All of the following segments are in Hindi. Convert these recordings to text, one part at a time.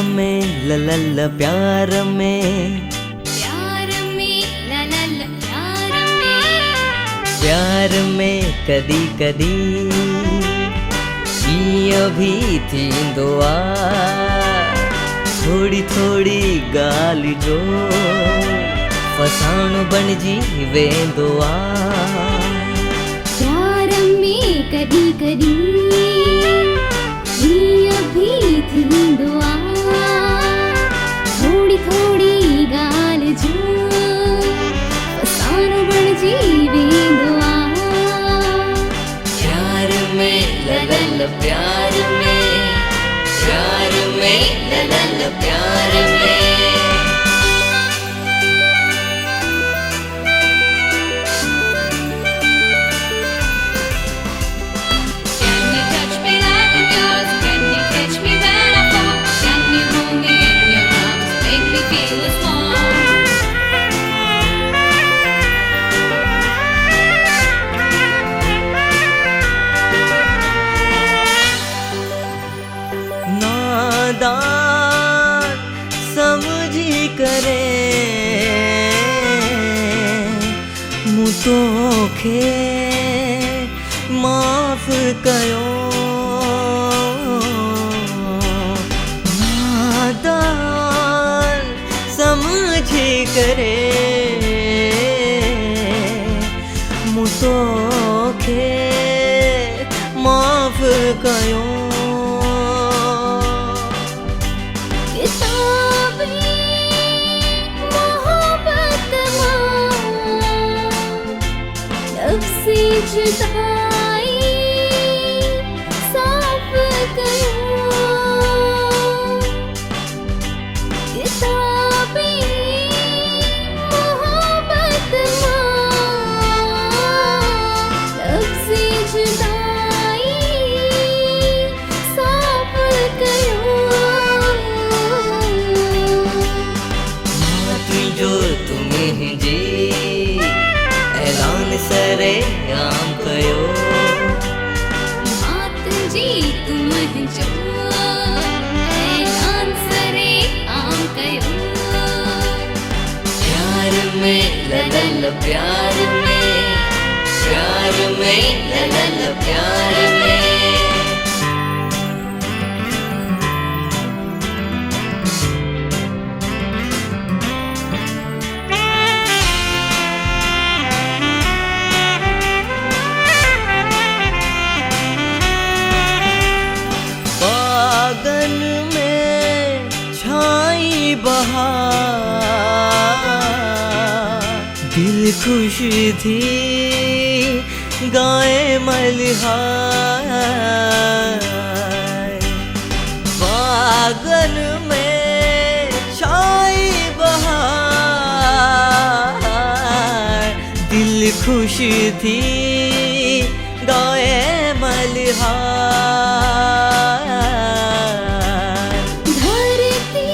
में ललल प्यार में ललल प्यार में कदी कदी भी थी दुआ थोड़ी थोड़ी गाली जो फसाण बणजी वेंदुआ प्यार में कदी कदी भी थी दुआ थोड़ी थोड़ी गाल जो फसाण बणजी वेंदुआ प्यार में ललल प्यार में ललल प्यार में नादान समझी करे मूं तोखे माफ़ कयो नादान समझी करे मूं तोखे माफ़ कयो जुदाई साफ कयो किताबी मोहब्बत लफ्ज़ी जुदाई साफ कयो तुझो तुम्हें जी ऐलान सरे आम कयो मात जी तुम जो ऐलान सरे आम कयो प्यार में ललल प्यार में ललल प्यार में बागन में छाई बहार दिल खुश थी गाए मल्हार बागन में छाई बहार दिल खुश थी गाए मल्हार धरती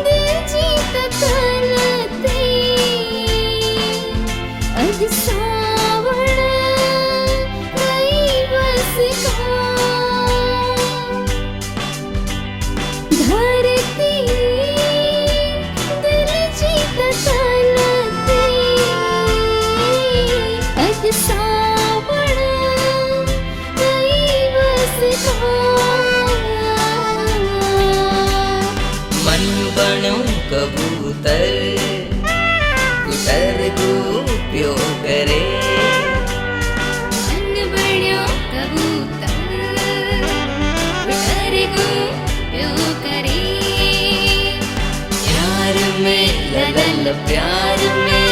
दिल जीत करती अज सावण गई बस का धरती दिल जीत करती अज सावण गई बस का मन बणो कबूतर कुतर को प्यो करे मन बण्यो कबूतर डर को प्यो करे प्यार में ललल प्यार में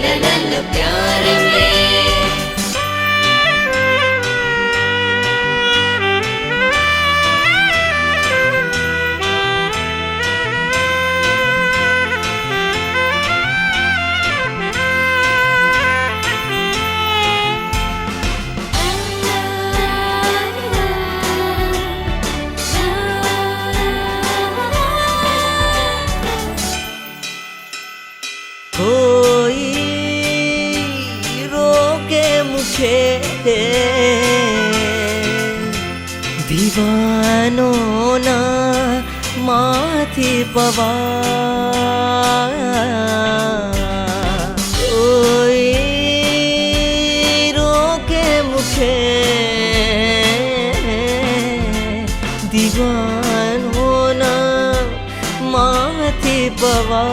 ललल प्यार में कोई रोके मुझे दीवानो ना माथी पवा कोई रोके मुखे दीवानो ना माथी पवा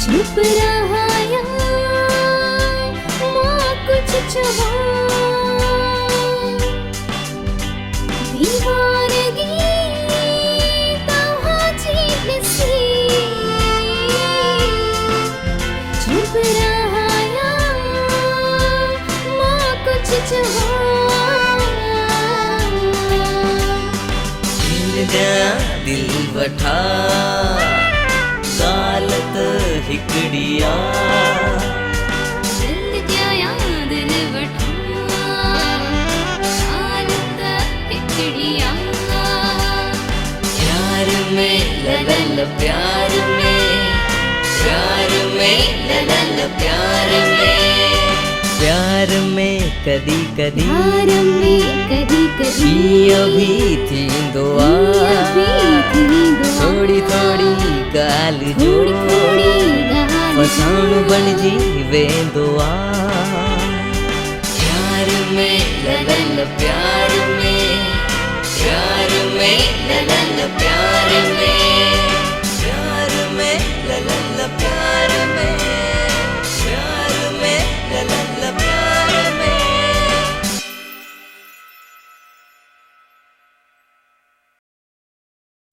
चुप रहा या माँ कुछ चबा दीवानगी तहाची सी चुप रहा या माँ कुछ चबा दिल वठा सालत हिकड़िया दिल क्या याद दिल वठा सालत हिकड़िया प्यार में ललल प्यार में ललल प्यार में कदी कदी प्यार में कदी कदी अभी थींदो थोड़ी थोड़ी गाल जो फसाण बणजी वेंदो प्यार में ललल प्यार में ललल प्यार